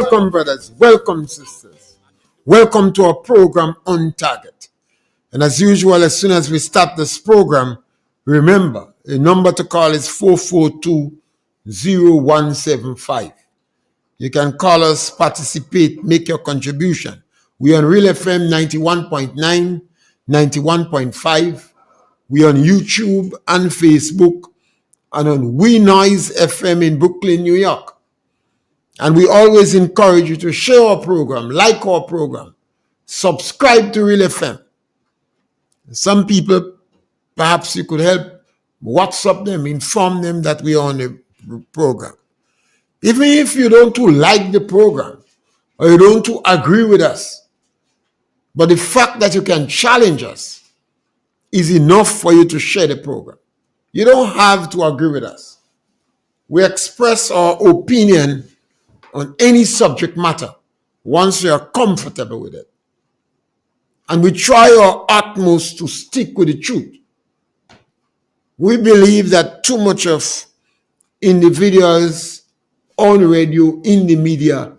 Welcome, brothers. Welcome, sisters. Welcome to our program On Target. And as usual, as soon as we start this program, remember, the number to call is 442-0175. You can call us, participate, make your contribution. We on Real FM 91.9, 91.5. We on YouTube and Facebook, and on We Noise FM in Brooklyn, New York. And we always encourage you to share our program, like our program, subscribe to Real FM. Some people, perhaps you could help WhatsApp them, inform them that we are on the program. Even if you don't like the program or you don't agree with us, but the fact that you can challenge us is enough for you to share the program. You don't have to agree with us. We express our opinion on any subject matter once we are comfortable with it. And we try our utmost to stick with the truth. We believe that too much of individuals on radio, in the media,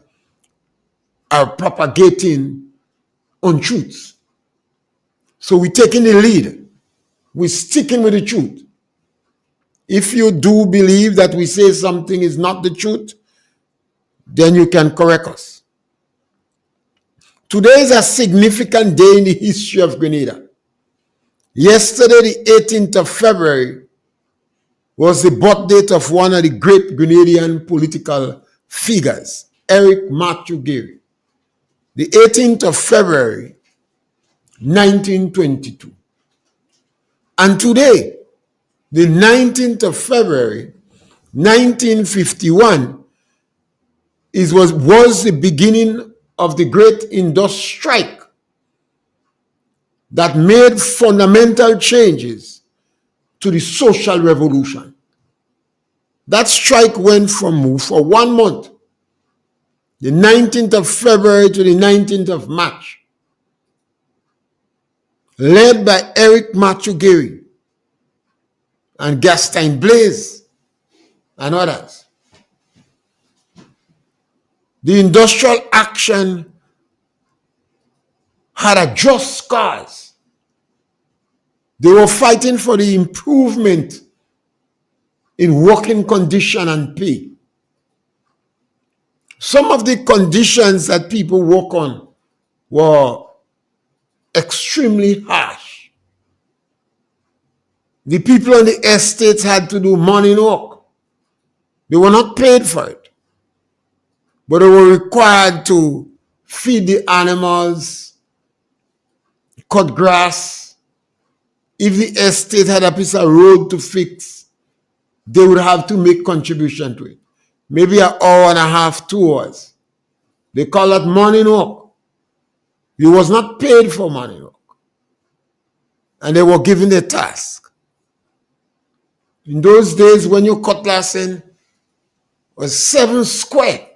are propagating untruths. So we're taking the lead. We're sticking with the truth. If you do believe that we say something is not the truth, then you can correct us. Today is a significant day in the history of Grenada. Yesterday, the 18th of February, was the birth date of one of the great Grenadian political figures, Eric Matthew Gary. The 18th of February, 1922. And today, the 19th of February, 1951, was the beginning of the great industrial strike that made fundamental changes to the social revolution. That strike went for 1 month, the 19th of February to the 19th of March, led by Eric Matthew Gary and Gaston Blaise and others. The industrial action had a just cause. They were fighting for the improvement in working condition and pay. Some of the conditions that people work on were extremely harsh. The people on the estates had to do morning work. They were not paid for it, but they were required to feed the animals, cut grass. If the estate had a piece of road to fix, they would have to make contribution to it. Maybe an hour and a half, 2 hours. They call that morning work. You was not paid for morning work. And they were given the task. In those days, when your cutlass in was 7 square,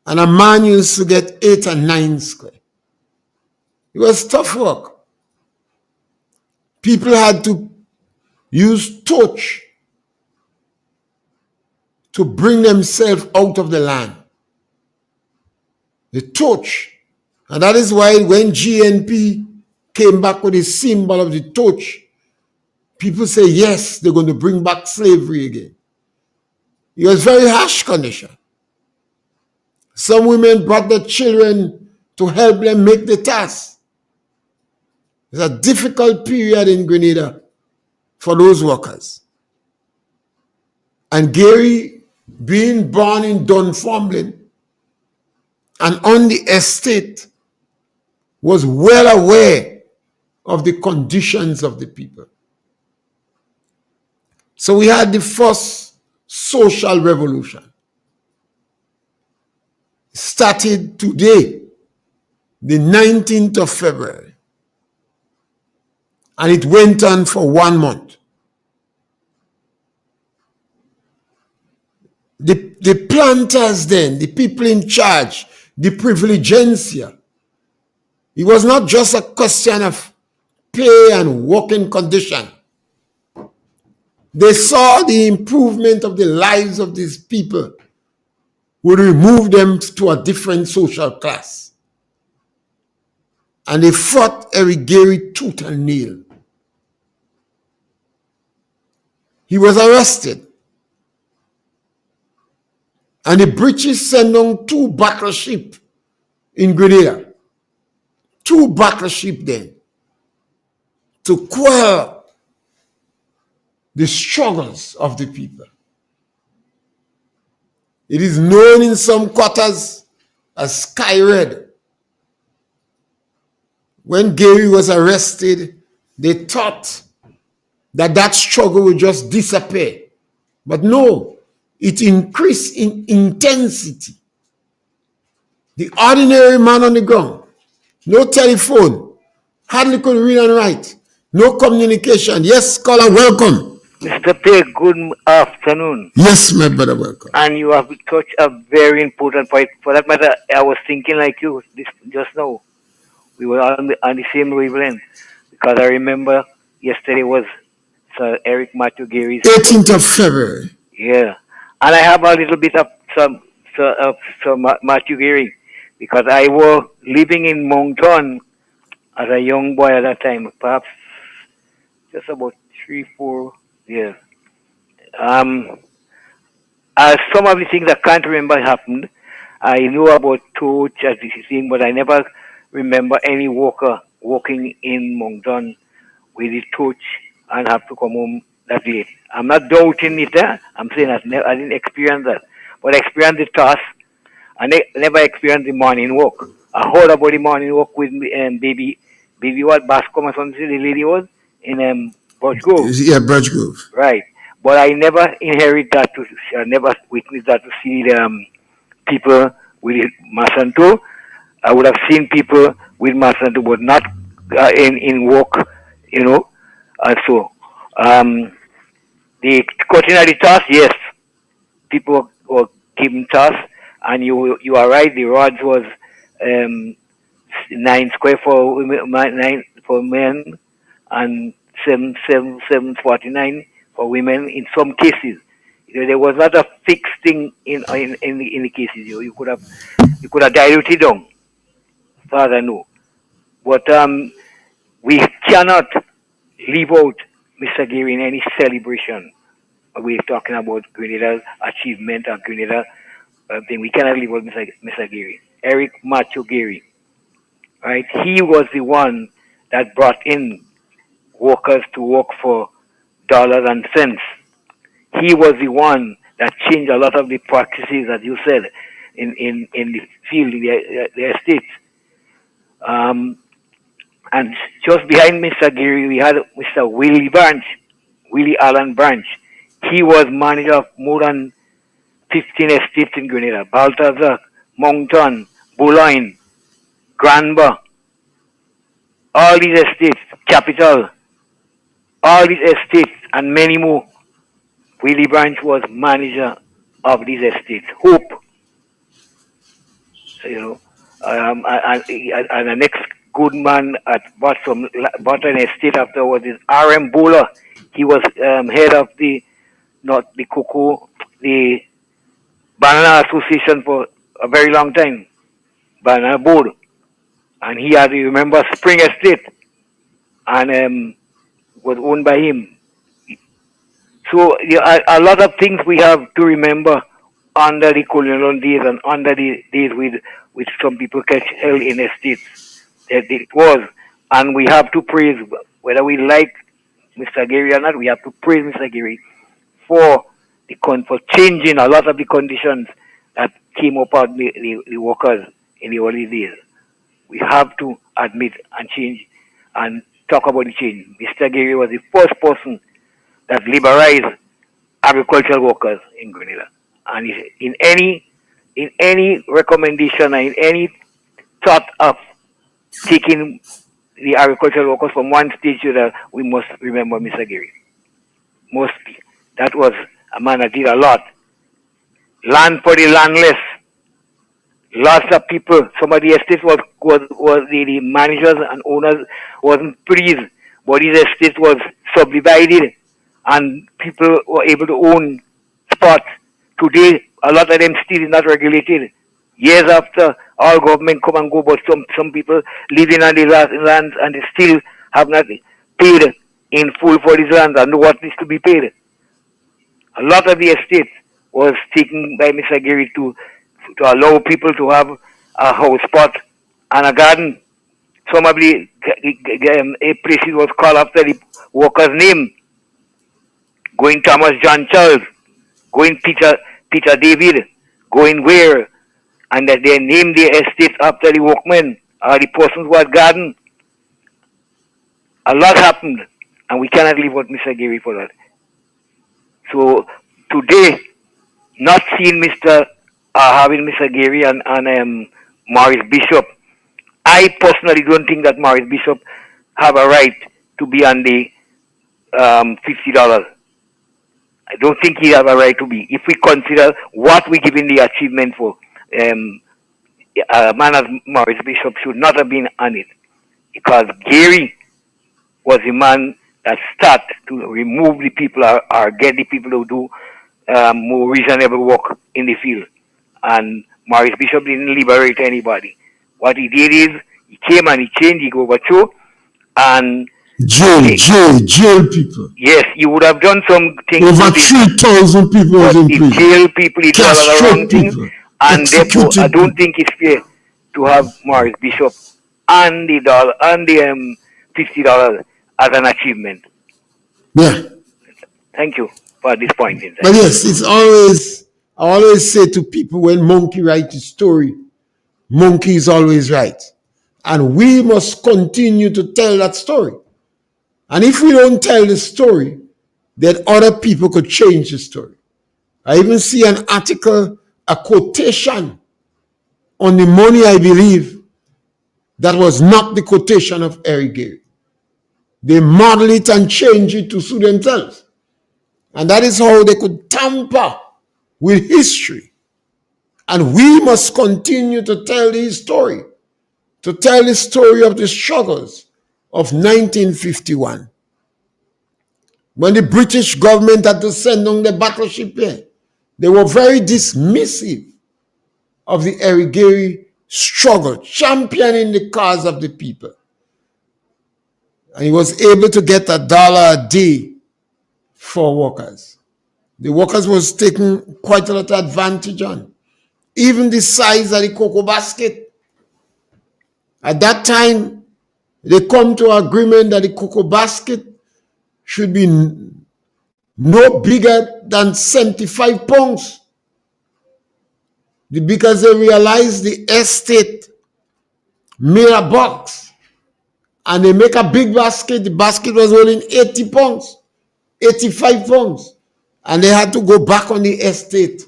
and a man used to get 8 and 9 square. It was tough work. People had to use torch to bring themselves out of the land. The torch. And that is why when GNP came back with the symbol of the torch, people say, yes, they're going to bring back slavery again. It was very harsh condition. Some women brought their children to help them make the task. It's a difficult period in Grenada for those workers. And Gary, being born in Dunfermline and on the estate, was well aware of the conditions of the people. So we had the first social revolution. Started today, the 19th of February. And it went on for 1 month. The planters then, the people in charge, the privilegencia, it was not just a question of pay and working condition. They saw the improvement of the lives of these people would remove them to a different social class. And they fought Eric Gary tooth and nail. He was arrested. And the British sent down 2 battleships in Grenada. 2 battleships then to quell the struggles of the people. It is known in some quarters as Sky Red. When Gary was arrested, they thought that struggle would just disappear. But no, it increased in intensity. The ordinary man on the ground, no telephone, hardly could read and write, no communication. Yes, scholar, welcome. Mr. Pierre, good afternoon. Yes, my brother, welcome. And you have touched a very important point. For that matter, I was thinking like you just now. We were on the same wavelength. Because I remember yesterday was Sir Eric Matthew Gary's 18th of February. Yeah. And I have a little bit of some Matthew Gary. Because I was living in Moncton as a young boy at that time. Perhaps just about 3-4 years. As some of the things I can't remember happened, I knew about torch as this thing, but I never remember any worker walking in Moncton with his torch and have to come home that late. I'm not doubting it. I'm saying I didn't experience that. But I experienced the task, and I never experienced the morning walk. I heard about the morning walk with baby what, Bascom or something, the lady was, in Birch Grove. Yeah, Birch Grove. Right. But I never inherit that, I never witnessed that to see the people with Masanto. I would have seen people with Masanto, but not in walk, you know. So, the cutting of the task, yes, people were given tasks, and you are right. The rods was 9 square for women, 9 for men, and 749 for women. In some cases, there was not a fixed thing in the cases. You could have diluted down, as far as I know. But we cannot leave out Mr. Gary in any celebration. We're talking about Grenada's achievement and Grenada thing. We cannot leave out Mr. Gary. Eric Matthew Gary, right? He was the one that brought in workers to work for dollars and cents. He was the one that changed a lot of the practices, as you said, in the field, the estates. And just behind Mr. Gary, we had Mr. Willie Allen Branch. He was manager of more than 15 estates in Grenada. Balthazar, Moncton, Boulogne, Granba, all these estates, Capital, all these estates, and many more. Willie Branch was manager of these estates. Hope, you know, and the next good man bought an estate afterwards is R.M. Bowler. He was head of the Banana Association for a very long time, Banana Board, and he had, you remember, Spring Estate, and was owned by him. So a lot of things we have to remember under the colonial days and under the days with some people catch held in estates. That it was, and we have to praise, whether we like Mr. Gary or not, we have to praise Mr. Gary for changing a lot of the conditions that came about the workers in the early days. We have to admit and change and talk about the change. Mr. Gary was the first person that liberalized agricultural workers in Grenada. And in any recommendation and in any thought of taking the agricultural workers from one stage to the, we must remember Mr. Gary. Mostly. That was a man that did a lot. Land for the landless. Lots of people, some of the estates was the managers and owners wasn't pleased, but these estates was subdivided and people were able to own spots. Today, a lot of them still is not regulated. Years after all government come and go, but some people living on the lands and they still have not paid in full for these lands and know what is to be paid. A lot of the estate was taken by Mr. Gary to allow people to have a house spot and a garden. Some of the places was called after the worker's name. Going Thomas John Charles, going Peter David, going where, and that they named the estate after the workmen or the person who had garden. A lot happened, and we cannot leave out Mr. Gary for that. So today, not seeing having Mr. Gary and Maurice Bishop, I personally don't think that Maurice Bishop have a right to be on the $50. I don't think he have a right to be. If we consider what we give in the achievement for, a man as Maurice Bishop should not have been on it, because Gary was the man that start to remove the people or get the people who do more reasonable work in the field. And Maurice Bishop didn't liberate anybody. What he did is he came and he changed, he overthrew, and jail people. Yes, you would have done some things. Over 3,000 people was in prison. Jail people, he did a lot of wrong things, and therefore I don't think it's fair to have Maurice Bishop and the $50 as an achievement. Yeah. Thank you for this point in time. But yes, I always say to people, when Monkey writes a story, Monkey is always right. And we must continue to tell that story. And if we don't tell the story, then other people could change the story. I even see an article, a quotation on the money, I believe, that was not the quotation of Eric Gary. They model it and change it to suit themselves. And that is how they could tamper with history. And we must continue to tell this story, to tell the story of the struggles of 1951. When the British government had to send on the battleship here, they were very dismissive of the Eric Gary struggle, championing the cause of the people. And he was able to get $1 a day for workers. The workers was taking quite a lot of advantage on. Even the size of the cocoa basket. At that time, they come to an agreement that the cocoa basket should be no bigger than 75 pounds. Because they realized the estate made a box and they make a big basket. The basket was holding 80 pounds, 85 pounds. And they had to go back on the estate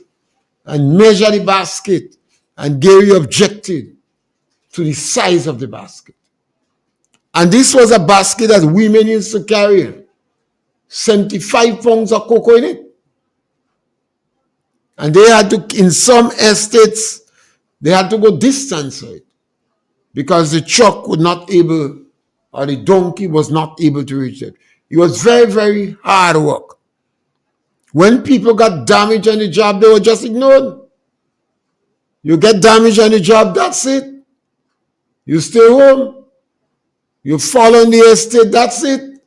and measure the basket. And Gary objected to the size of the basket. And this was a basket that women used to carry. 75 pounds of cocoa in it. And they had to, in some estates, they had to go distance for it. Because the truck would not able, or the donkey was not able to reach it. It was very, very hard work. When people got damaged on the job, they were just ignored. You get damaged on the job, that's it. You stay home. You fall on the estate, that's it.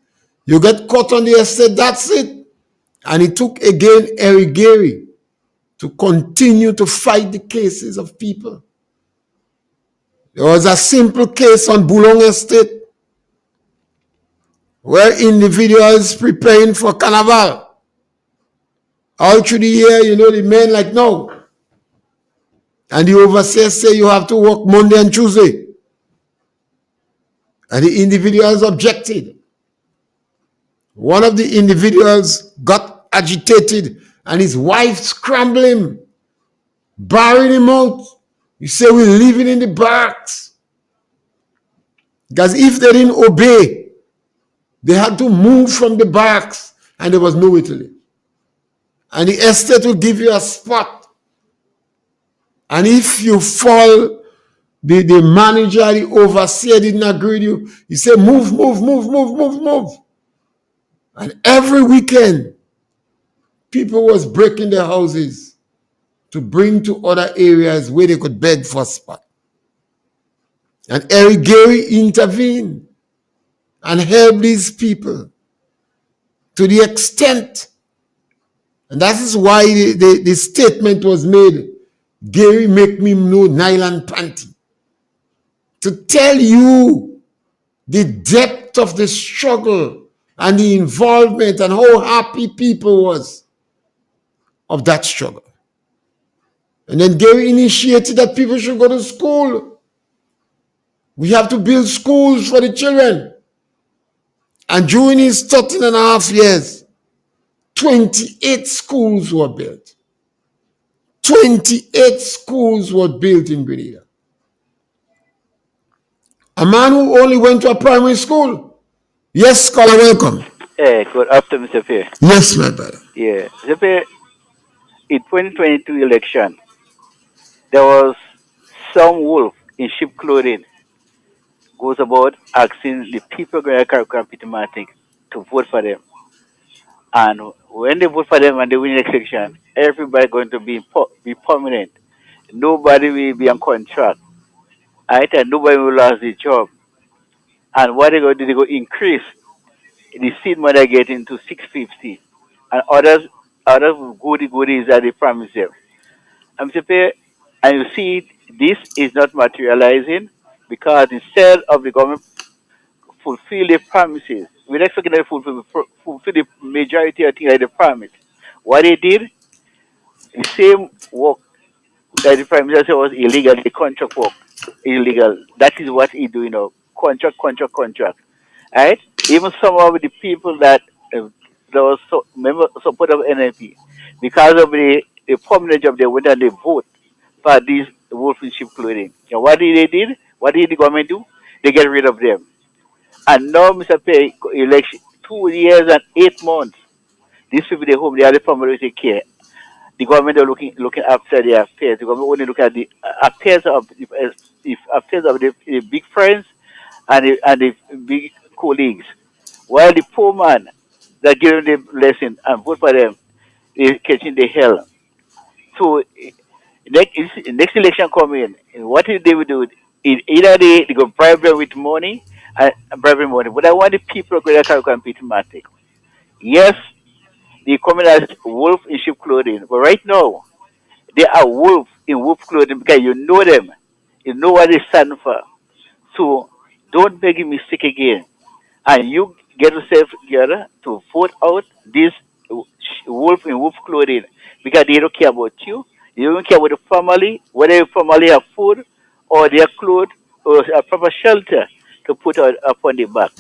You get caught on the estate, that's it. And it took again Eric Gary to continue to fight the cases of people. There was a simple case on Boulong Estate where individuals preparing for Carnival. All through the year, you know, the men like, no. And the overseer say you have to work Monday and Tuesday. And the individuals objected. One of the individuals got agitated and his wife scrambled him, barring him out. He said, we're living in the barracks. Because if they didn't obey, they had to move from the barracks and there was nowhere to live. And the estate will give you a spot. And if you fall, the manager, the overseer didn't agree with you, he said, move. And every weekend, people was breaking their houses to bring to other areas where they could beg for spot. And Eric Gary intervened and helped these people to the extent, and that is why the statement was made, Gary make me know nylon panty. To tell you the depth of the struggle and the involvement and how happy people was of that struggle. And then Gary initiated that people should go to school. We have to build schools for the children. And during his 13 and a half years, 28 schools were built. 28 schools were built in Grenada. A man who only went to a primary school. Yes, scholar, welcome. Hey, good afternoon, Mr. Pierre. Yes, my brother. Yeah, Mr. Pierre, in 2022 election, there was some wolf in sheep clothing goes about asking the people going to Caracapitamatic to vote for them. And when they vote for them and they win the election, everybody going to be permanent. Nobody will be on contract. Right? And nobody will lose their job. And what they go do, they go increase the seed money getting to 650. And others goodies that they promise them. I'm saying, and you see, this is not materializing because instead of the government fulfill their promises, we're expecting them to fulfill the majority of things that they promised. What they did, the same work that the prime minister said was illegal, the contract work illegal. That is what he's doing now. Contract. Right? Even some of the people that was support of NLP, because of the permanent job, they went and they vote for these wolf in sheep clothing. And what did they did? What did the government do? They get rid of them. And now, Mr. Pay, election 2 years and 8 months. These people they home, they are the family take care. The government are looking after their affairs. The government only look at the affairs of the affairs of the big friends and the big colleagues. While the poor man that give them the lesson and vote for them, they catching the hell. So next election come in, and what they will do? Either they go bribe them with money and bribe them money. But I want the people to go compete matic. Yes, they come in as wolf in sheep clothing, but right now they are wolf in wolf clothing because you know them, you know what they stand for. So don't make a mistake again, and you get yourself together to vote out this wolf in wolf clothing because they don't care about you. They don't care about the family, whether your family have food or their clothes or a proper shelter to put out upon the back.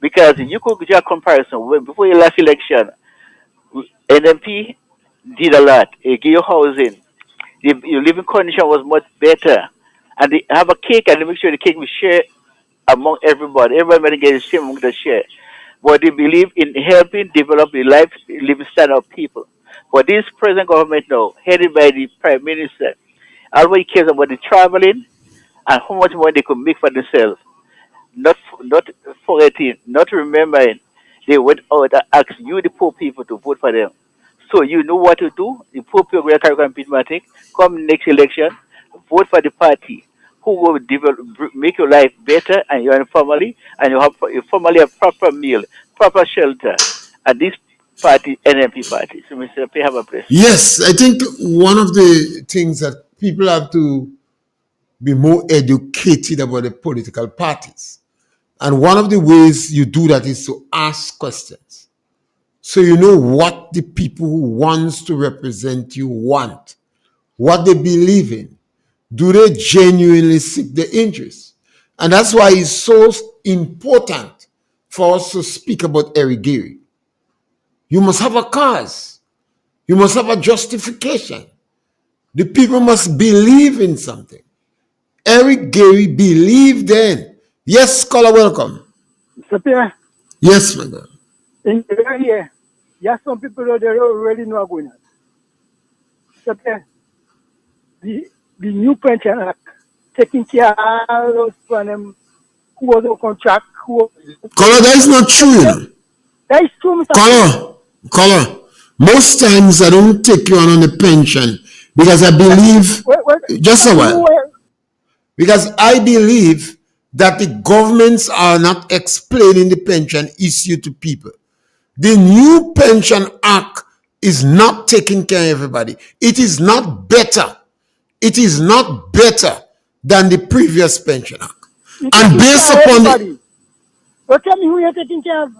Because you could do a comparison before your last election, NMP did a lot. They give you housing. Your living condition was much better. And they have a cake and they make sure the cake will share among everybody. Everybody gets the same amount to share. But they believe in helping develop the life living standard of people. But this present government now, headed by the Prime Minister, all he cares about the traveling and how much money they could make for themselves. Not forgetting, not remembering. They went out and asked you, the poor people, to vote for them. So you know what to do. The poor people will carry on come next election, vote for the party who will make your life better and your family, and your family have proper meal, proper shelter. And this party, NMP party. So Mr. P, have a place. Yes, I think one of the things that people have to be more educated about the political parties. And one of the ways you do that is to ask questions. So you know what the people who wants to represent you want, what they believe in. Do they genuinely seek the interests? And that's why it's so important for us to speak about Eric Gary. You must have a cause. You must have a justification. The people must believe in something. Eric Gary believed then. Yes, scholar, welcome. Mr. Pierre, Yes, madam. in the area, yes, some people that they already know are going on. Mr. Pierre, the new pension act taking care of all those from them who was on contract. Color, that is not true, you know. That is true, Mr. Pierre. Color. Most times I don't take you on the pension Because I believe, just a Tell me while, because I believe that the governments are not explaining the pension issue to people. The new pension act is not taking care of everybody. It is not better. It is not better than the previous pension act. You're And taking based care of upon the everybody. So tell me who you're taking care of.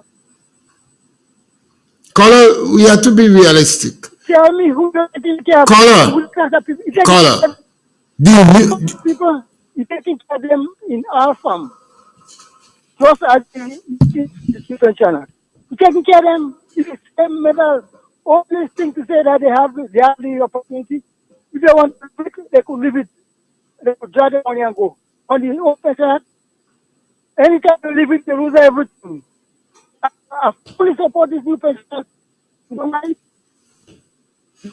color, we have to be realistic. Tell me who you're taking care of. Color, Which class of people? You're taking color. care of The, people. You're taking care of them in our farm. Just as the pensioner. You're taking care of them in the same manner. All these things to say that they have the opportunity. If they want to live it, they could live it. They could draw the money and go. On the old pensioner, anytime you live it, they lose everything. I fully support this new pension. You know,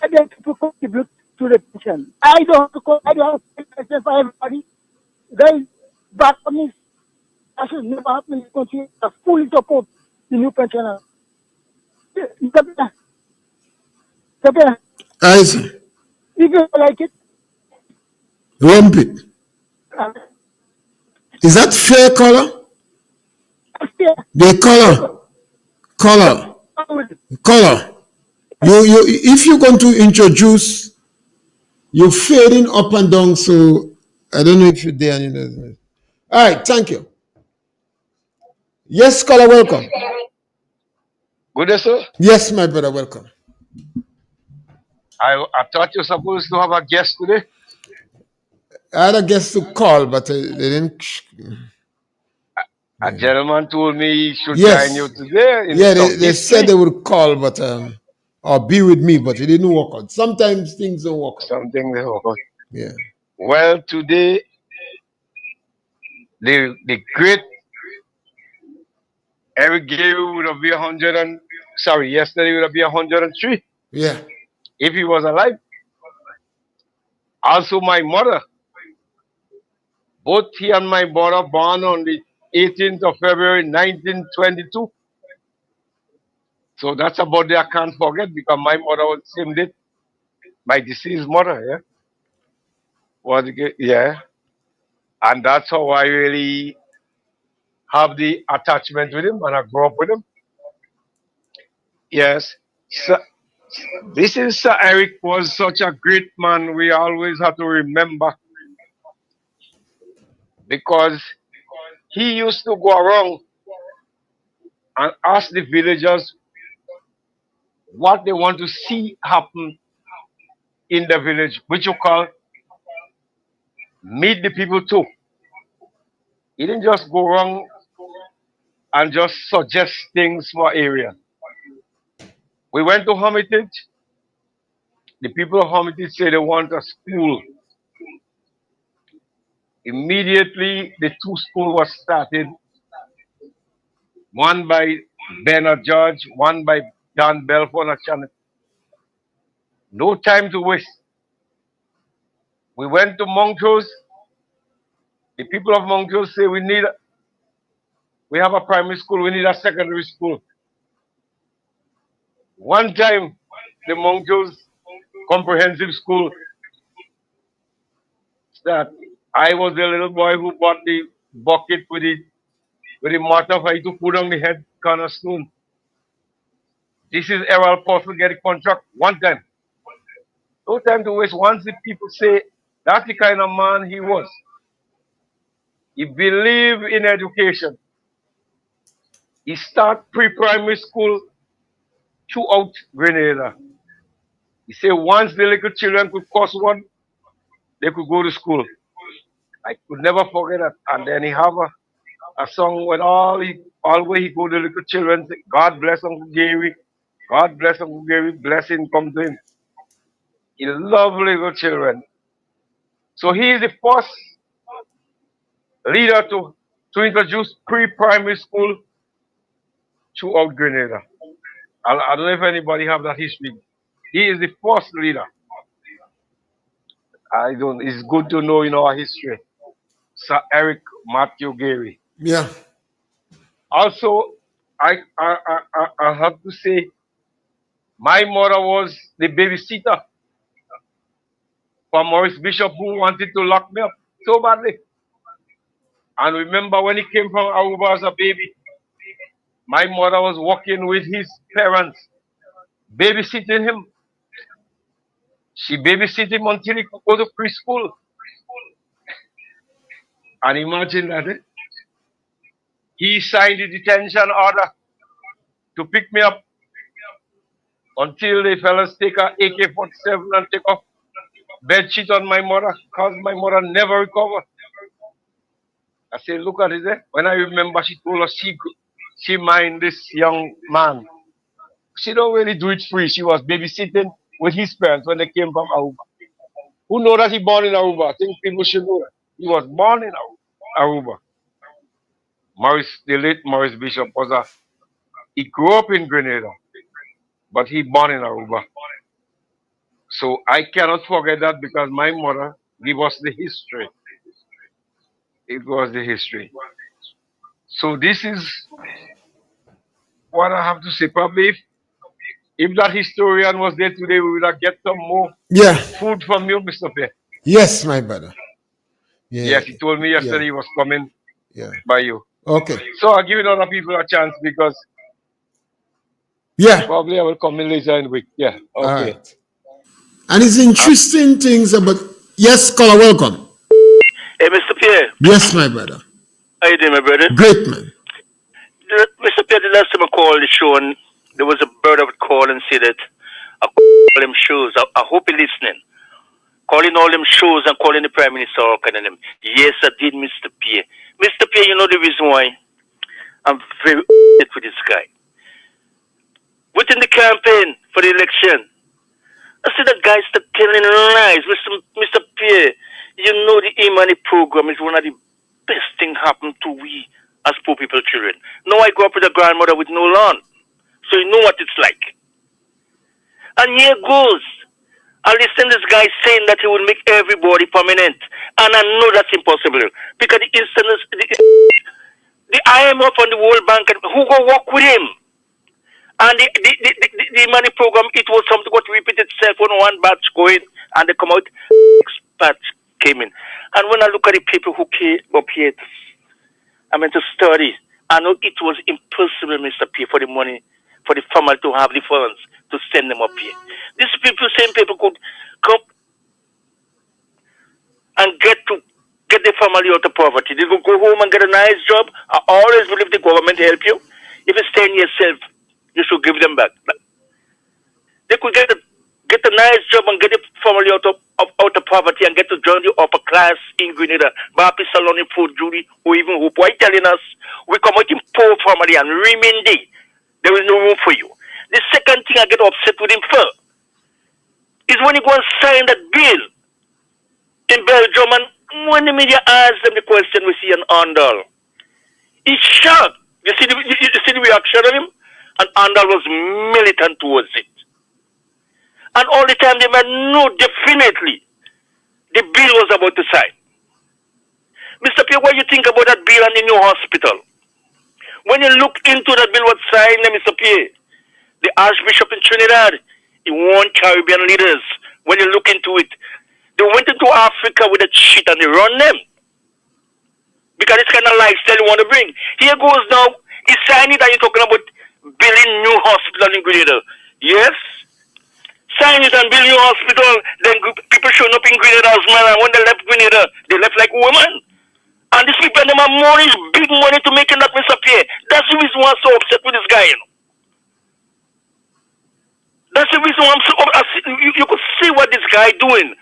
let them people contribute to the pension. I don't have to I don't have to pay pension for everybody. There is bad for me. That should never happen in this country. I fully support the new pensioner. If I see. you like it, Rump it. uh, Is that fair, color? yeah, The color, I'm with it. color. If you're going to introduce, you're fading up and down, so I don't know if you're there. All right, thank you. Yes, color, welcome. Good day, sir. Yes, my brother, welcome. I thought you were supposed to have a guest today. I had a guest to call, but they didn't. A gentleman told me he should join you Yes, today in yeah, some they said history. they would call, but or be with me, but it didn't work out. Sometimes things don't work out. Something they forgot. Yeah, Well, today the great Eric Gary would have been 100 and sorry, yesterday would have been 103 yeah, if he was alive. Also, my mother, both he and my mother born on the 18th of February 1922. So that's about day I can't forget because my mother was the same date. My deceased mother, yeah. Yeah. And that's how I really have the attachment with him and I grew up with him. Yes. So, this is Sir Eric was such a great man. We always have to remember because he used to go around and ask the villagers what they want to see happen in the village, which you call meet the people too. He didn't just go around and just suggest things for area. We went to Hermitage. The people of Hermitage say they want a school. Immediately, the two schools were started, one by Bernard George, one by Dan Belfort and Channel. No time to waste. We went to Montrose. The people of Montrose say we have a primary school, we need a secondary school. One time, the Montrose Comprehensive School start. I was the little boy who bought the bucket with the mortar for to put on the head cornerstone. This is Errol Postle get a contract one time. No time to waste. Once the people say that's the kind of man he was. He believed in education. He started pre-primary school throughout Grenada. He said once the little children could cross one, they could go to school. I could never forget that. And then he have a song with all where he go to little children, say, God bless Uncle Gary. God bless Uncle Gary. Blessing come to him. He loved little children. So he is the first leader to introduce pre-primary school throughout Grenada. I don't know if anybody have that history. He is the first leader. I don't. It's good to know in our history. Sir Eric Matthew Gary. yeah. Also, I have to say, my mother was the babysitter for Maurice Bishop, who wanted to lock me up so badly. And remember when he came from Aruba as a baby, my mother was working with his parents, babysitting him. She babysitted him until he could go to preschool. And imagine that, he signed the detention order to pick me up until the fellas take a AK-47 and take off bed sheet on my mother, because my mother never recovered. I said, look at it. When I remember, she told us she mind this young man. She don't really do it free. She was babysitting with his parents when they came from Aruba. Who know that he born in Aruba? I think people should know that. He was born in Aruba. The late Maurice Bishop he grew up in Grenada, but he born in Aruba. So I cannot forget that because my mother gave us the history. It was the history. So this is what I have to say. Probably if that historian was there today, we would have get some more Yeah. food from you, Mr. Pierre. Yes, my brother. Yeah. Yes, he told me yesterday he was coming by you. Okay. So I'll give other people a chance because Yeah. probably I will come in later in the week. Yeah. All Okay. right. And it's interesting things about. Yes, caller, welcome. Hey, Mr. Pierre. Yes, my brother. How you doing, my brother? Great, man. Mr. Pierre, the last time I called the show, and there was a bird I would call and say that I call them shows. I hope you're listening. Calling all them shows and calling the Prime Minister all kind of them. Yes, I did, Mr. Pierre. Mr. Pierre, you know the reason why I'm very upset with this guy. Within the campaign for the election, I said that guy started telling lies. Mr. Pierre, you know the e-money program is one of the best things happened to we as poor people children. Now I grew up with a grandmother with no lawn. So you know what it's like. And here goes. I listen to this guy saying that he will make everybody permanent. And I know that's impossible. Because the IMF and the World Bank, who go work with him? And the money program, it was something that repeated itself when one batch going and they come out, next batch came in. And when I look at the people who came up here, I mean to study, I know it was impossible, Mr. Pierre, for the money, for the family to have the funds to send them up here. These people, same people could come and get the family out of poverty. They could go home and get a nice job. I always believe the government help you. If you stay in yourself, you should give them back. They could get a nice job and get the family out of poverty and get to join the upper class in Grenada. Bapi salon in food jury or even hope. Why telling us we come out in poor family and remain there? There is no room for you. The second thing I get upset with him for is when he go and sign that bill in Belgium, and when the media asks them the question, we see an Andal. He's shocked. You see the reaction of him? And Andal was militant towards it. And all the time they might know definitely the bill was about to sign. Mr. Pierre, what do you think about that bill and the new hospital? When you look into that bill was signed, Mr. Pierre, the Archbishop in Trinidad, he warned Caribbean leaders. When you look into it, they went into Africa with a cheat and they run them. Because it's kind of lifestyle you want to bring. Here goes now, he signed it and you're talking about building new hospital in Grenada. Yes? Sign it and build new hospital, then people showing up in Grenada as man, and when they left Grenada, they left like women. And these people, them have money, big money to making that Mr. Pierre. That's the reason why I'm so upset with this guy, you know. That's the reason why I'm so upset. You could see what this guy doing.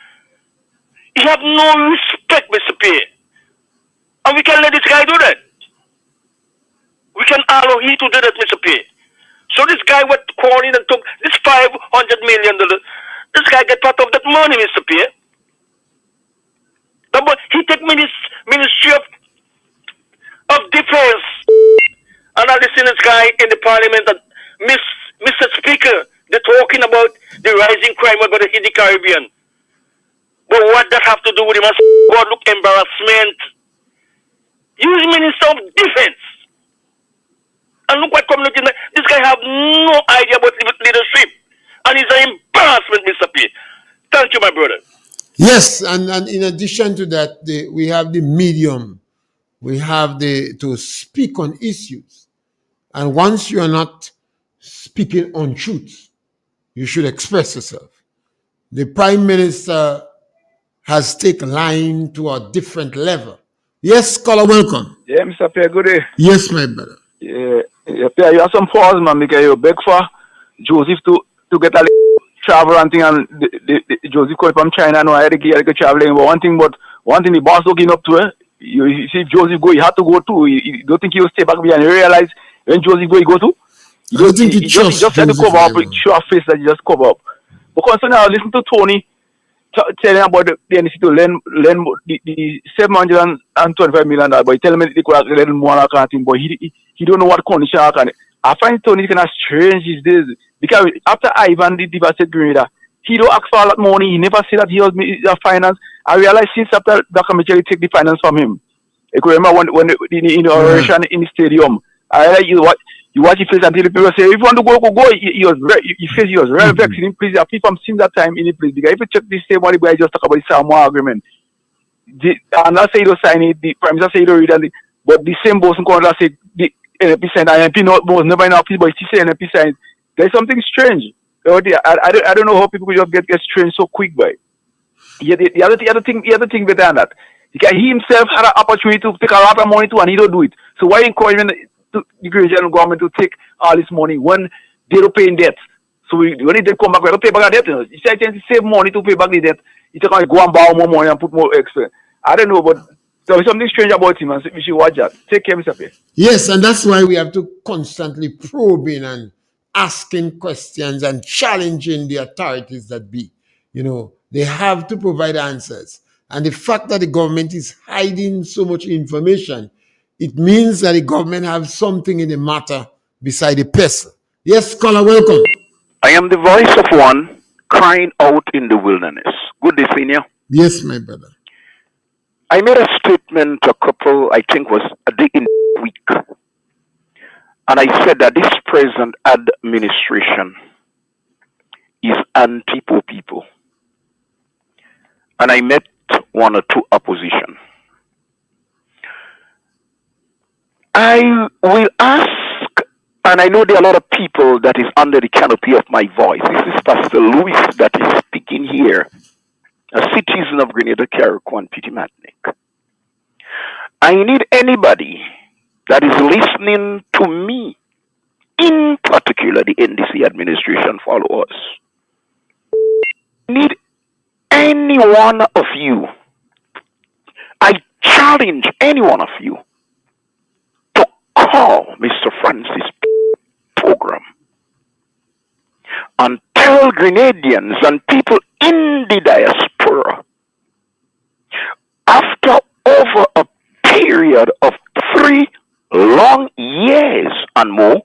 He have no respect, Mr. Pierre. And we can let this guy do that. We can allow him to do that, Mr. Pierre. So this guy went calling and took this $500 million. This guy get part of that money, Mr. Pierre. But he take Ministry of Defense. And I listen to this guy in the parliament and Mr. Speaker, they're talking about the rising crime about the hit the Caribbean. But what that have to do with him? God, look, embarrassment. He's Minister of Defense. And look what community, this guy have no idea about leadership. And he's an embarrassment, Mr. P. Thank you, my brother. Yes, and in addition to that, we have the medium. We have the to speak on issues. And once you are not speaking on truth, you should express yourself. The Prime Minister has taken line to a different level. Yes, caller, welcome. Yeah, Mr. Pierre, good day. Yes, my brother. Yeah, Pierre, you have some pause, man, because you beg for Joseph to get a travel and thing, and Joseph called from China, no, I had to get traveling. But one thing the boss looking up to, you see, if Joseph go, he had to go too. You don't think he will stay back behind. You realize when Joseph go, he go too. I don't think you trust He just had to Joseph cover up, very well. show a face that he just cover up. Because so now, listen to Tony telling about the NC to lend the $725 million, but he tell me they could have lend more kind of thing, but he don't know what condition I can. I find Tony kind of strange these days because after Ivan the devastated Grenada, he don't ask for a lot of money. He never said that he was the finance. I realized since after Dr. Mitchell take the finance from him. I could remember when the inauguration in the stadium. I realized you watch his face until the people say, if you want to go. He was very vexed in place. People have seen that time in the place. Because if you check this same one, I just talk about the Samoa agreement. And I say you don't sign it, the Prime Minister say you don't read it, but the same boss in Canada say the NLP signed, NLP was never in office, but he still say NLP signed. There's something strange. I don't know how people just get strange so quick by. Yeah, the other thing better than that. He himself had an opportunity to take a lot of money too, and he don't do it. So why encouraging the regional government to take all this money when they don't pay in debt? So when they come back, we don't pay back the debt. He said to save money to pay back the debt. He's going to go and borrow more money and put more extra. I don't know, but there is something strange about him, and we should watch that. Take care, Mr. Pierre. Yes, and that's why we have to constantly probing and asking questions and challenging the authorities that be. They have to provide answers. And the fact that the government is hiding so much information, it means that the government have something in the matter beside the person. Yes, caller, welcome. I am the voice of one crying out in the wilderness. Good day, senior. Yes, my brother. I made a statement a couple, I think was a day in the week. And I said that this present administration is anti-poor people. And I met one or two opposition. I will ask, and I know there are a lot of people that is under the canopy of my voice. This is Pastor Louis that is speaking here, a citizen of Grenada, Carriacou, Matinic. I need anybody that is listening to me, in particular the NDC administration followers. I need any one of you. I challenge any one of you to call Mr. Francis program and tell Grenadians and people in the diaspora, after over a period of 3 long years and more,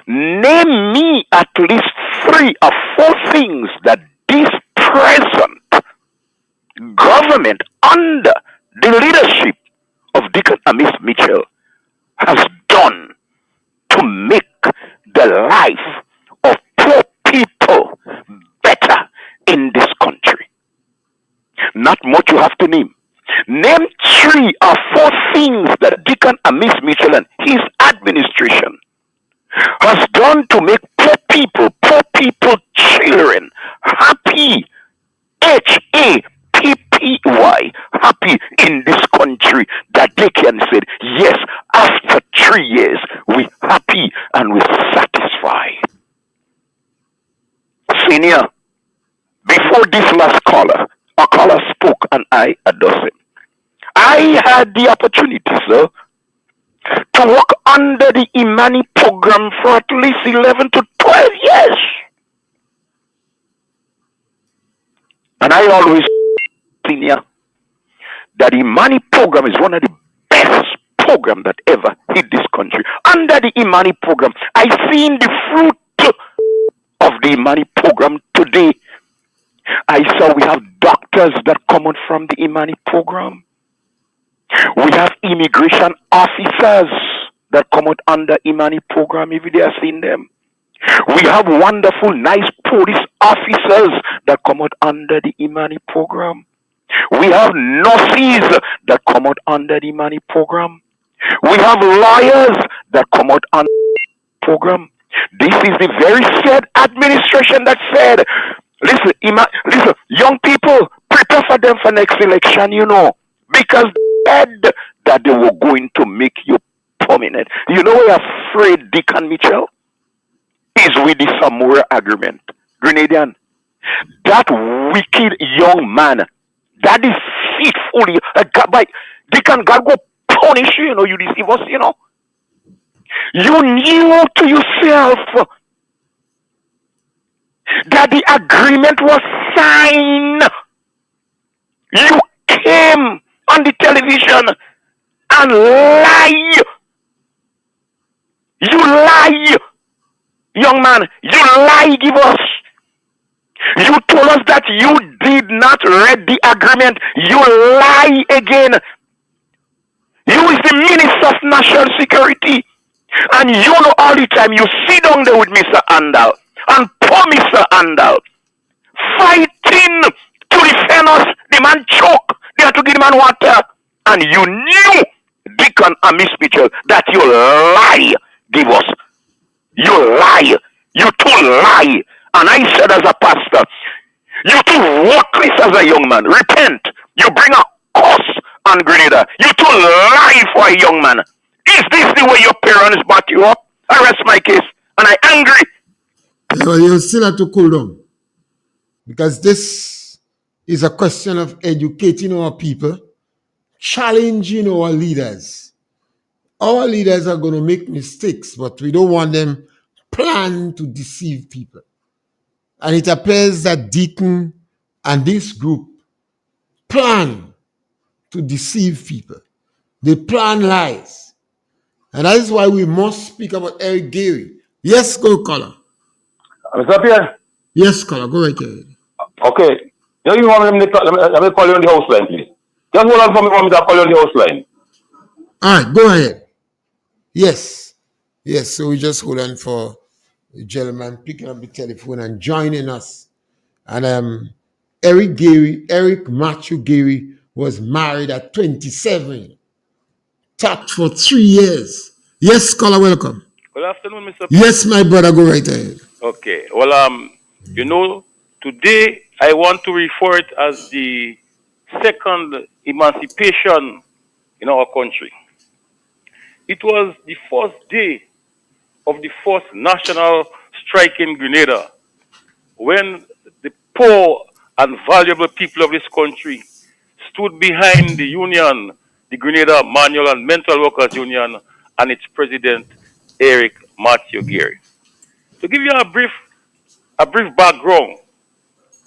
name me at least 3 or 4 things that this present government under the leadership of Deacon Amis Mitchell has done to make the life of poor people better in this country. Not much you have to name. Name 3 or 4 things that Deacon Amis Mitchell and his administration has done to make poor people, children, happy, HAPPY, happy in this country, that they can say, yes, after 3 years, we happy and we satisfied. Senior, before this last caller, a caller spoke and I addressed him. I had the opportunity, sir, to work under the Imani program for at least 11 to 12 years. And I always, senior, that the Imani program is one of the best programs that ever hit this country. Under the Imani program, I've seen the fruit of the Imani program today. I saw we have doctors that come out from the Imani program. We have immigration officers that come out under Imani program. Every day I've seen them. We have wonderful, nice police officers that come out under the Imani program. We have nurses that come out under the Imani program. We have lawyers that come out under the program. This is the very said administration that said, listen, listen, young people, prepare for them for next election, because they said that they were going to make you prominent. You know, we're afraid Deacon Mitchell is with the Samora agreement. Grenadian, that wicked young man, that deceitful, by Deacon, God go punish you, you deceive us. You knew to yourself that the agreement was signed. You came on the television and lie. You lie, young man. You lie, give us. You told us that you did not read the agreement. You lie again. You is the Minister of National Security. And you know all the time you sit down there with Mr. Andal and poor Mr. Andal fighting to defend us. The man choke. They had to give the man water. And you knew, Deacon and Miss Mitchell, that you lie, give us. You lie. You too lie. And I said as a pastor, you too worthless as a young man. Repent. You bring a curse on Grenada. You too lie for a young man. Is this the way your parents brought you up? I rest my case. And I'm angry. You still have to cool down. Because this is a question of educating our people, challenging our leaders. Our leaders are going to make mistakes, but we don't want them plan to deceive people. And it appears that Deacon and this group plan to deceive people. They plan lies. And that is why we must speak about Eric Gary. Yes, go caller. Mr. Pierre? Yes, caller, go right ahead. Okay. You want me to call you on the house line, please? Just hold on for me, want me to call you on the house line. All right, go ahead. Yes. Yes, so we just hold on for the gentleman picking up the telephone and joining us. And Eric Matthew Gary was married at 27. Talked for 3 years. Yes, caller, welcome. Good afternoon, Mr. Yes, my brother, go right ahead. Okay. Well, today I want to refer it as the second emancipation in our country. It was the first day of the first national strike in Grenada when the poor and valuable people of this country stood behind the union, the Grenada Manual and Mental Workers Union, and its president, Eric Matthew Gary. To give you a brief background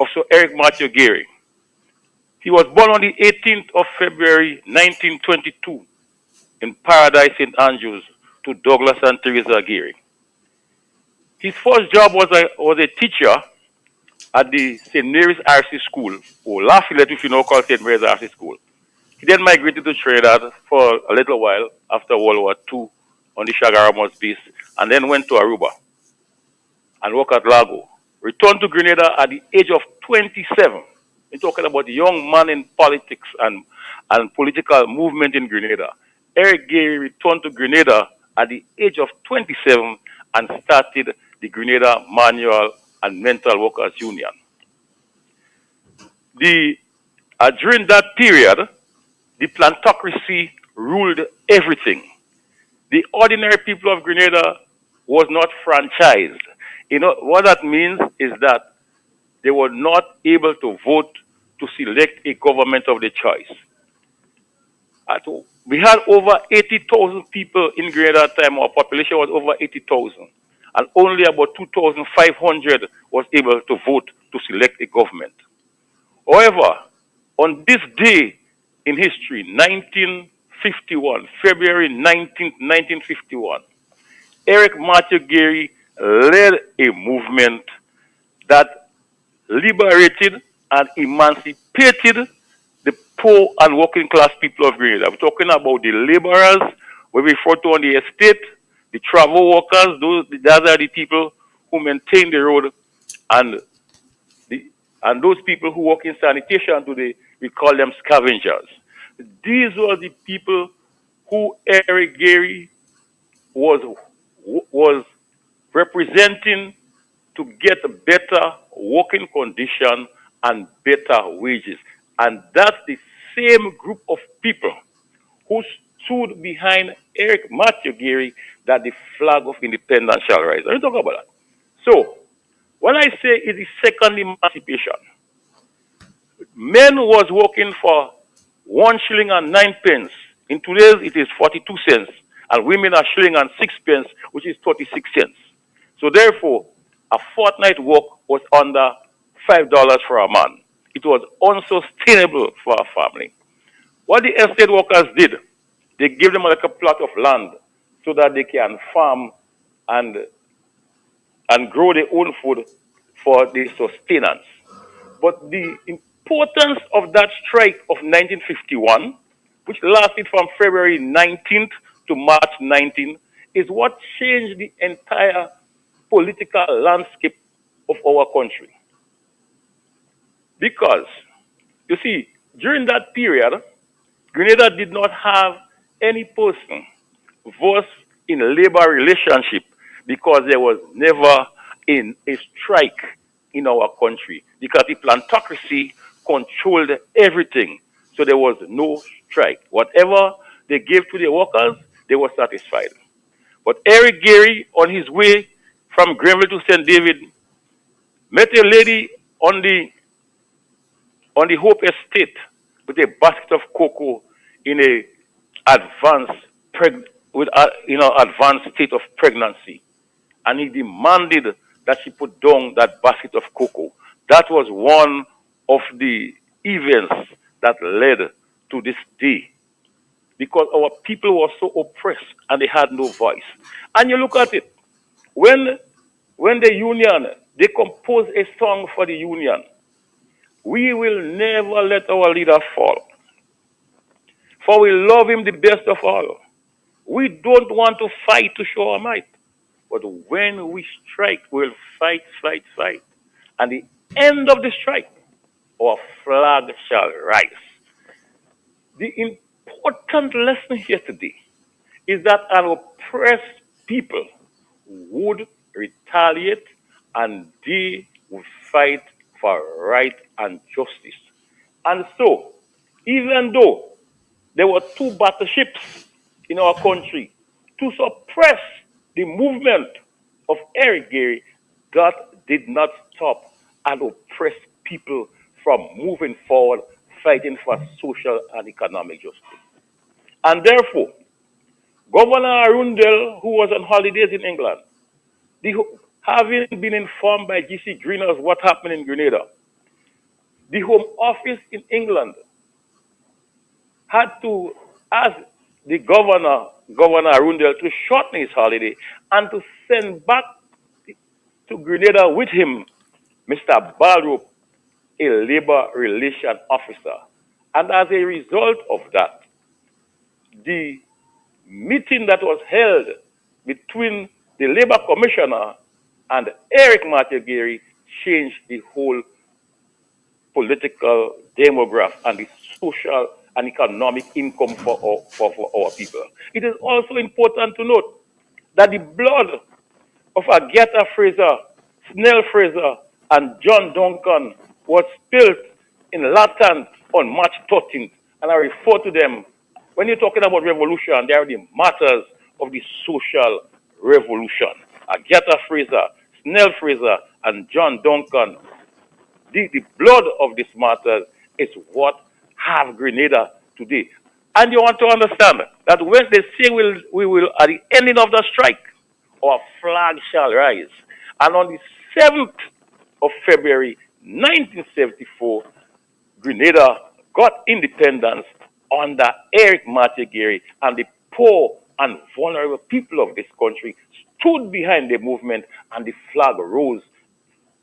of Sir Eric Matthew Gary, he was born on the 18th of February 1922 in Paradise, St. Andrews, to Douglas and Teresa Gary. His first job was a teacher at the St. Mary's RC School, or Lafayette, if you know, called St. Mary's RC School. He then migrated to Trinidad for a little while after World War II on the Chaguaramas base, and then went to Aruba and worked at Lago. Returned to Grenada at the age of 27. We're talking about the young man in politics and political movement in Grenada. Eric Gary returned to Grenada at the age of 27 and started the Grenada Manual and Mental Workers Union. During that period, the plantocracy ruled everything. The ordinary people of Grenada was not franchised. What that means is that they were not able to vote to select a government of their choice. We had over 80,000 people in Grenada at the time. Our population was over 80,000. And only about 2,500 was able to vote to select a government. However, on this day in history, 1951, February 19th, 1951, Eric Matthew Gary led a movement that liberated and emancipated the poor and working class people of Grenada. We're talking about the laborers, we refer to on the estate, the travel workers, those are the people who maintain the road, and the, and those people who work in sanitation today, we call them scavengers. These were the people who Eric Gary was was representing to get a better working condition and better wages. And that's the same group of people who stood behind Eric Matthew Gary that the flag of independence shall rise. Let me talk about that. So, when I say it is second emancipation, men was working for 1 shilling and 9 pence. In today's, it is 42 cents. And women are shilling and 6 pence, which is 36 cents. So therefore, a fortnight work was under $5 for a man. It was unsustainable for a family. What the estate workers did, they gave them like a plot of land so that they can farm and grow their own food for the sustenance. But the importance of that strike of 1951, which lasted from February 19th to March 19th, is what changed the entire political landscape of our country. Because, you see, during that period, Grenada did not have any person versed in labor relationship because there was never a strike in our country because the plantocracy controlled everything. So there was no strike. Whatever they gave to the workers, they were satisfied. But Eric Gary, on his way from Grenville to St. David, met a lady on the Hope Estate with a basket of cocoa in a advanced advanced state of pregnancy, and he demanded that she put down that basket of cocoa. That was one of the events that led to this day, because our people were so oppressed and they had no voice. And you look at it, when the union, they composed a song for the union. We will never let our leader fall, for we love him the best of all. We don't want to fight to show our might, but when we strike, we'll fight, fight, fight. And the end of the strike, our flag shall rise. The important lesson here today is that an oppressed people would retaliate and they would fight for right and justice. And so, even though there were two battleships in our country to suppress the movement of Eric Gary, that did not stop and oppress people from moving forward, fighting for social and economic justice. And therefore, Governor Arundel, who was on holidays in England, having been informed by G.C. Greeners what happened in Grenada, the Home Office in England had to ask the Governor Arundel, to shorten his holiday and to send back to Grenada with him Mr. Balrope, a labor relation officer. And as a result of that, the meeting that was held between the labor commissioner and Eric Matthew Gary changed the whole political demograph and the social and economic income for our people. It is also important to note that the blood of Agatha Fraser, Snell Fraser, and John Duncan was spilled in Latin on March 13th. And I refer to them, when you're talking about revolution, they are the martyrs of the social revolution. Agatha Fraser, Snell Fraser, and John Duncan. The blood of these martyrs is what have Grenada today. And you want to understand that when they say we will, at the ending of the strike, our flag shall rise. And on the 7th of February 1974, Grenada got independence under Eric Matthew Gary, and the poor and vulnerable people of this country stood behind the movement, and the flag rose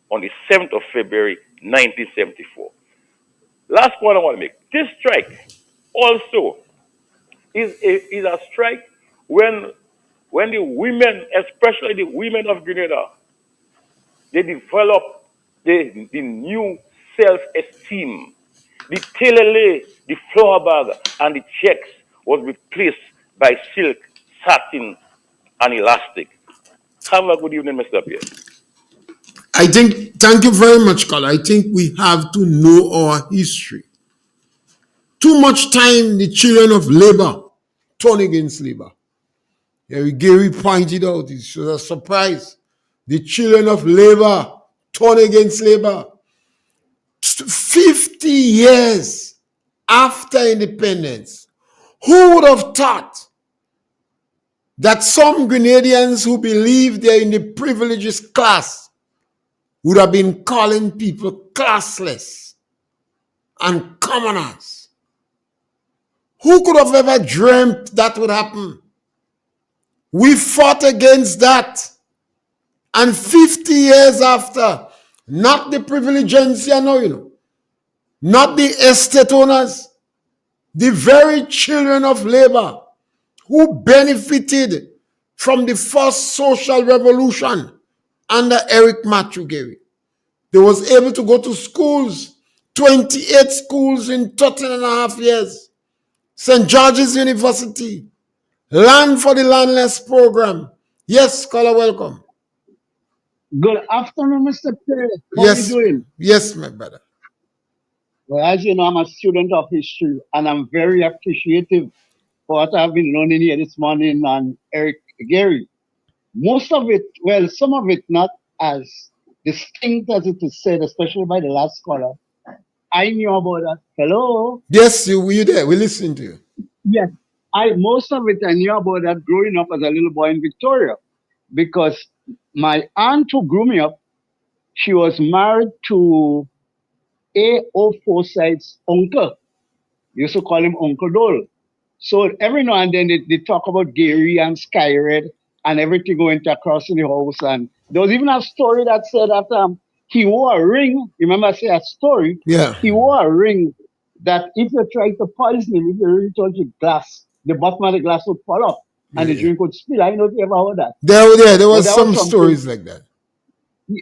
on the 7th of February 1974. Last point I want to make. This strike also is a strike when the women, especially the women of Grenada, they developed the new self-esteem. The telele, the flower bag, and the checks was replaced by silk, satin, and elastic. Have a good evening, Mr. Pierre. Thank you very much, Carl. I think we have to know our history. Too much time the children of labor turn against labor. Gary pointed out, it was a surprise. The children of labor turn against labor. 50 years after independence, who would have thought that some Grenadians who believe they're in the privileged class would have been calling people classless and commoners? Who could have ever dreamt that would happen? We fought against that. And 50 years after, not the privilegencia, no, not the estate owners, the very children of labor who benefited from the first social revolution under Eric Matthew. They was able to go to schools, 28 schools in 13 and a half years. St. George's University, Land for the Landless program. Yes, caller, welcome. Good afternoon, Mr. Pierre. How Yes, are you doing? yes, my brother. Well, as you know, I'm a student of history, and I'm very appreciative for what I've been learning here this morning on Eric Gary. Most of it, well, some of it not as distinct as it is said, especially by the last caller. I knew about that. Hello? Yes, you there. We listen to you. Yes. Most of it I knew about that growing up as a little boy in Victoria, because my aunt who grew me up, she was married to A.O. Forsyth's uncle. Used to call him Uncle Dole. So every now and then they talk about Gary and Skyred and everything went across in the house. And there was even a story that said that he wore a ring. Remember I say a story? Yeah. He wore a ring that if you try to poison him, if you really touch the glass, the bottom of the glass would fall off and the drink would spill. I don't know if you ever heard that. There was But some stories like that.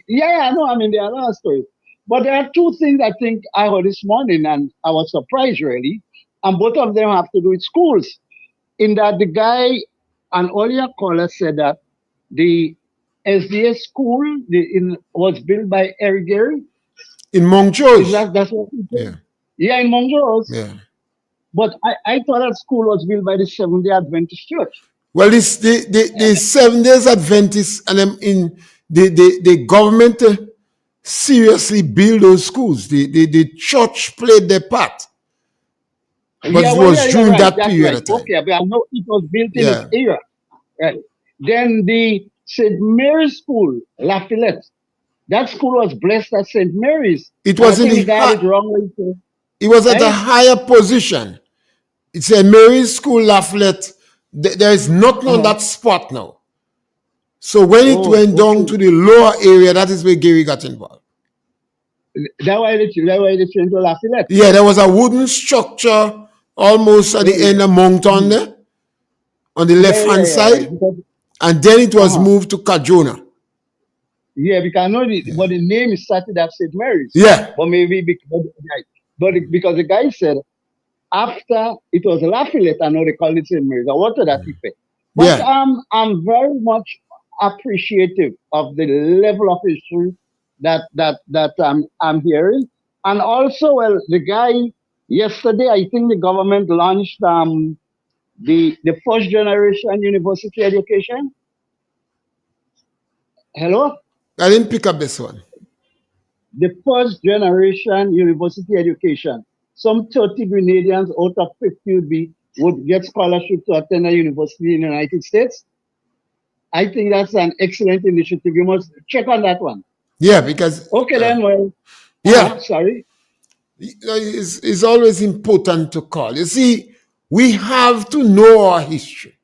Yeah, I know. I mean, there are a lot of stories. But there are two things I think I heard this morning, and I was surprised really. And both of them have to do with schools. In that the guy, an earlier caller said that the SDS school was built by Eric Gary. In Montreal. That's what he said. Yeah, in Montreal. Yeah. But I thought that school was built by the Seventh-day Adventist Church. Well, the 7 days Adventists and in the government seriously build those schools. The church played their part. But it was during that period of time. Okay, but I know it was built in its era. Right. Then the St. Mary's School, Lafayette, that school was blessed as St. Mary's. It was in it was at a higher position. It's a Mary's School, Lafayette. There is nothing on that spot now. So when it went down to the lower area, that is where Gary got involved. That why they changed to Lafayette. Yeah, there was a wooden structure almost at the end of Moncton there, on the left-hand side, and then it was moved to Cajona. Yeah, because I know but the name is started at St. Mary's. Yeah. But maybe because the guy said after it was Lafayette, I know they call it St. Mary's. I wanted that effect. But I'm very much appreciative of the level of history that I'm hearing. And also, well, the guy yesterday, I think the government launched the first generation university education. Hello? I didn't pick up this one. The first generation university education. Some 30 Grenadians out of 50 would get scholarship to attend a university in the United States. I think that's an excellent initiative. You must check on that one. Yeah, because... Okay, then, well... sorry. It's always important to call. You see, we have to know our history.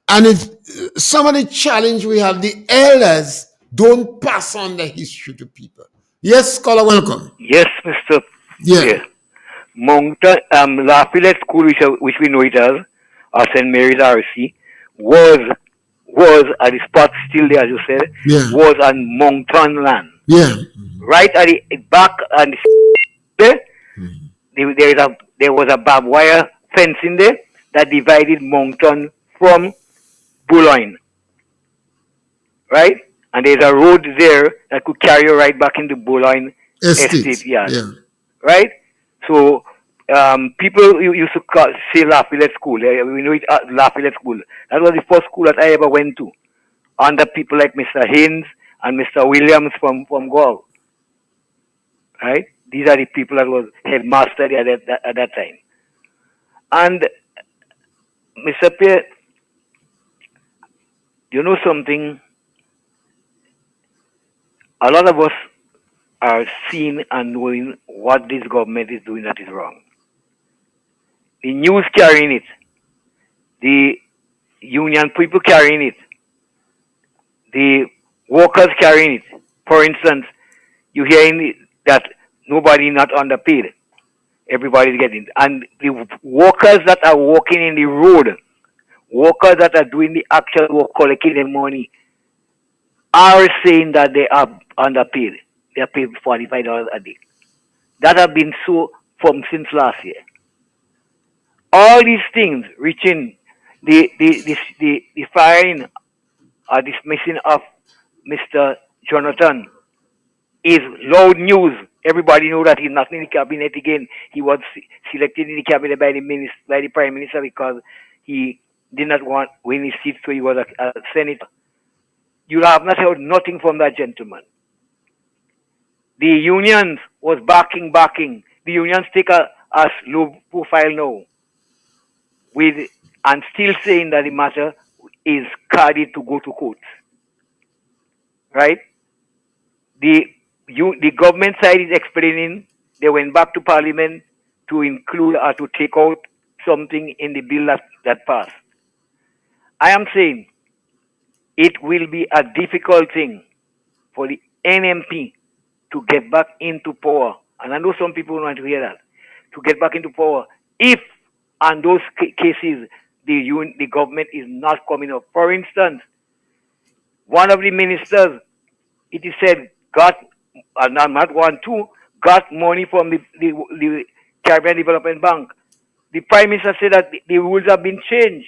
And if some of the challenge we have, the elders don't pass on the history to people. Yes, caller, welcome. Yes, Mr. Yeah. Moncton, Lafayette School, which we know it as, or St. Mary's RC, was was at the spot still there, as you said, Yeah. was on Moncton land. Yeah. Right at the back and there, there was a barbed wire fence in there that divided Moncton from Boulogne. Right? And there's a road there that could carry you right back into Boulogne Estate Yard. Yeah. Right? So people used to say Lafayette School. We know it as Lafayette School. That was the first school that I ever went to, under people like Mr. Haynes and Mr. Williams from Gaul. Right? These are the people that was headmaster at that time. And Mr. Pierre, you know something? A lot of us are seeing and knowing what this government is doing that is wrong. The news carrying it, the union people carrying it, the workers carrying it. For instance, you hearing that nobody not underpaid. Everybody's getting it. And the workers that are working in the road, workers that are doing the actual work, collecting the money, are saying that they are underpaid. They are paid $45 a day. That have been so from since last year. All these things reaching the firing or dismissing of Mr. Jonathan is loud news. Everybody know that he's not in the cabinet again. He was selected in the cabinet by the Prime Minister because he did not want win his seat, so he was a senator. You have not heard nothing from that gentleman. The unions was backing. The unions take a low profile now, and still saying that the matter is carried to go to court. Right? The government side is explaining they went back to Parliament to include or to take out something in the bill that passed. I am saying it will be a difficult thing for the NMP to get back into power. And I know some people want to hear that. To get back into power if, on those cases, the government is not coming up. For instance, one of the ministers, it is said, got money from the Caribbean Development Bank. The Prime Minister said that the rules have been changed.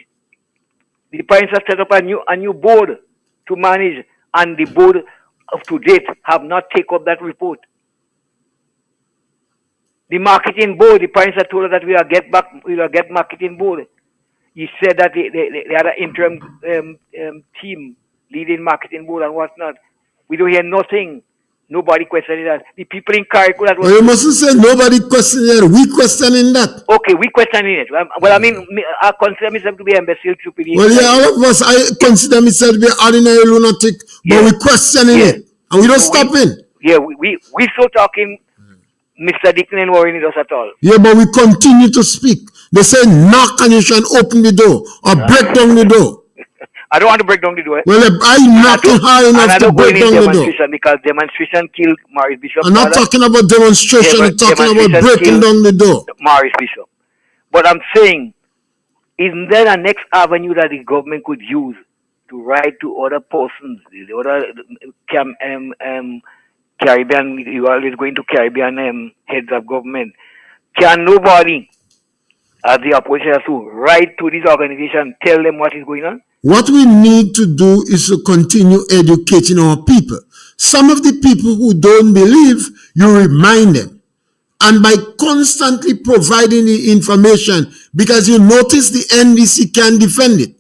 The Prime Minister set up a new board to manage, and the board up to date have not taken up that report. The marketing board, the Prime Minister told us that we will get marketing board. He said that they had an interim team leading marketing board and whatnot. We don't hear nothing. Nobody questioning that. The people in Carrico that was... Well, you mustn't say nobody questioning it. We questioning that. Okay, we questioning it. Well, I mean, I consider myself to be imbecile, stupid. Well, yeah, all of us, I consider myself to be ordinary lunatic, but we questioning it. And we don't stop in. Yeah, we so talking, Mr. Dickon ain't worrying us at all. Yeah, but we continue to speak. They say knock and you shall open the door or break down the door. I don't want to break down the door. Well, I'm not high enough to break down the door. Because demonstration killed Maurice Bishop. I'm not talking about demonstration. I'm talking about breaking down the door. Maurice Bishop. But I'm saying, isn't there a next avenue that the government could use to write to other persons, the other Caribbean, you are always going to Caribbean heads of government. Can nobody, as the opposition, to write to this organization, tell them what is going on? What we need to do is to continue educating our people. Some of the people who don't believe, you remind them. And by constantly providing the information, because you notice the NDC can defend it.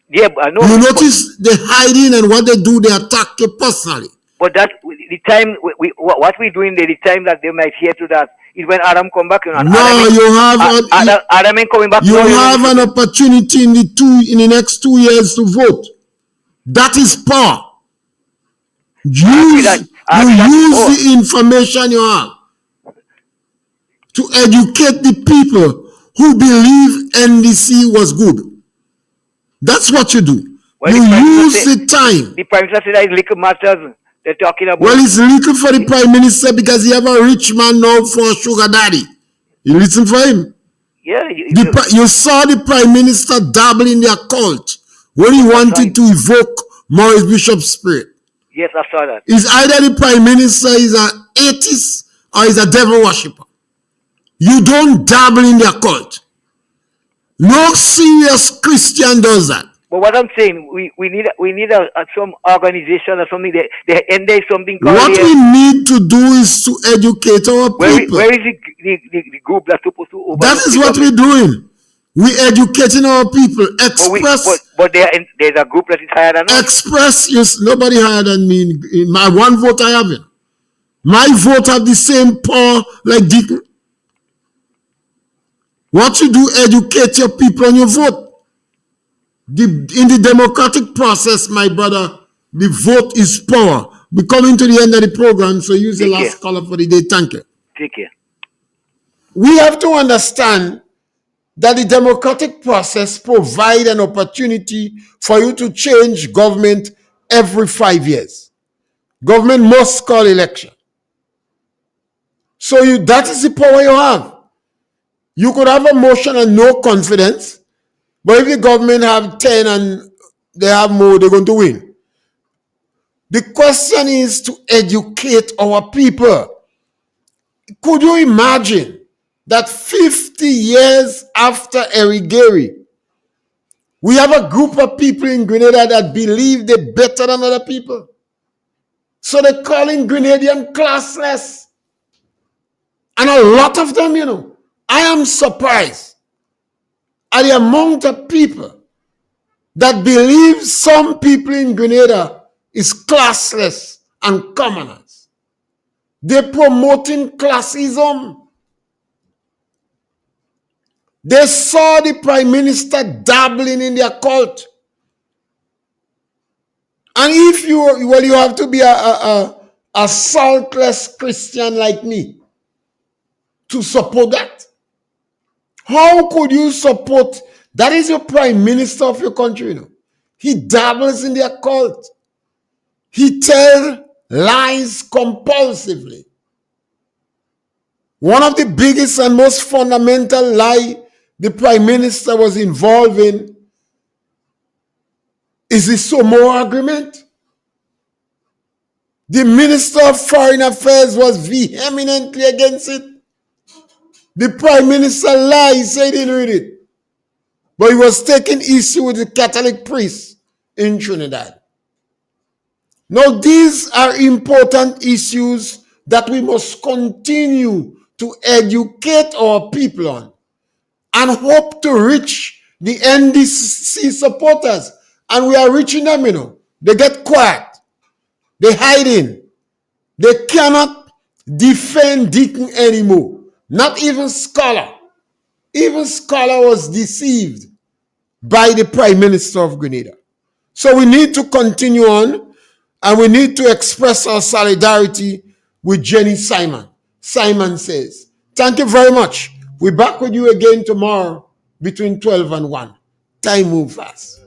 Yeah, I know. You notice the hiding and what they do, they attack you personally. But that the time what we doing there, the time that they might hear to that is when Adam come back. Adam ain't coming back. You have an opportunity in the next 2 years to vote. That is power. Use the information you have to educate the people who believe NDC was good. That's what you do. Well, you use the time. The Prime Minister said that little matters. They're talking about. Well, it's little for the Prime Minister because he have a rich man now for a sugar daddy. You listen for him. Yeah. You saw the Prime Minister dabble in the occult when he That's wanted right. to evoke Maurice Bishop's spirit. Yes, I saw that. Is either the prime minister is an atheist or is a devil worshipper. You don't dabble in their cult. No serious Christian does that. But what I'm saying, we need some organization or something. And there's something called What we need to do is to educate our people. where is the group that's supposed to overlook That is the what government? we're doing. We're educating our people. Express. But there's a group that is higher than us. Express. Yes, nobody higher than me. In my one vote I have it. My vote have the same power like Deacon. What you do, educate your people on your vote. In the democratic process, my brother, the vote is power. We're coming to the end of the program, so use the last caller for the day. Thank you. Take care. We have to understand that the democratic process provides an opportunity for you to change government every 5 years. Government must call election. So that is the power you have. You could have a motion and no confidence, but if the government have 10 and they have more, they're going to win. The question is to educate our people. Could you imagine that 50 years after Erigeri, we have a group of people in Grenada that believe they're better than other people? So they're calling Grenadian classless. And a lot of them, I am surprised at the amount of people that believe some people in Grenada is classless and commoners. They're promoting classism. They saw the prime minister dabbling in their cult. And if you have to be a saltless Christian like me to support that. How could you support? That is your prime minister of your country, He dabbles in their cult. He tells lies compulsively. One of the biggest and most fundamental lie the prime minister was involved in is the Somo agreement. The minister of foreign affairs was vehemently against it. The prime minister lied, he said he didn't read it. But he was taking issue with the Catholic priests in Trinidad. Now, these are important issues that we must continue to educate our people on and hope to reach the NDC supporters. And we are reaching them, They get quiet. They hide in. They cannot defend Deacon anymore. Not even Scholar. Even Scholar was deceived by the Prime Minister of Grenada. So we need to continue on, and we need to express our solidarity with Jenny Simon. Simon says, thank you very much. We're back with you again tomorrow between 12 and 1. Time moves fast.